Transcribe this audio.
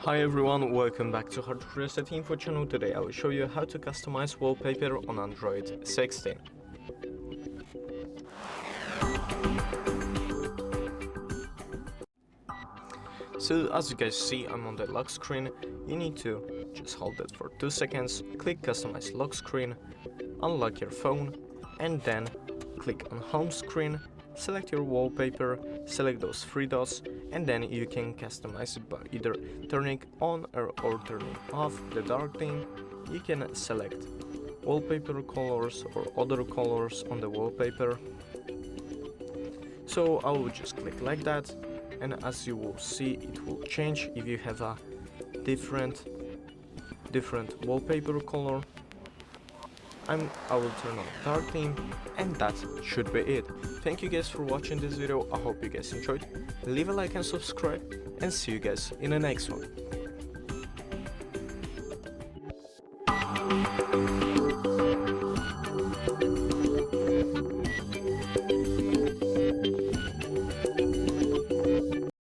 Hi everyone, welcome back to HardReset.Info channel. Today I will show you how to customize wallpaper on Android 16. So as you guys see, I'm on the lock screen. You need to just hold it for 2 seconds, click customize lock screen, unlock your phone, and then click on home screen, select your wallpaper, select those 3 dots, and then you can customize it by either turning on or turning off the dark theme. You can select wallpaper colors or other colors on the wallpaper. So I will just click like that, and as you will see, it will change if you have a different wallpaper color. I will turn on dark theme, and that should be it. Thank you guys for watching this video. I hope you guys enjoyed. Leave a like and subscribe, and see you guys in the next one.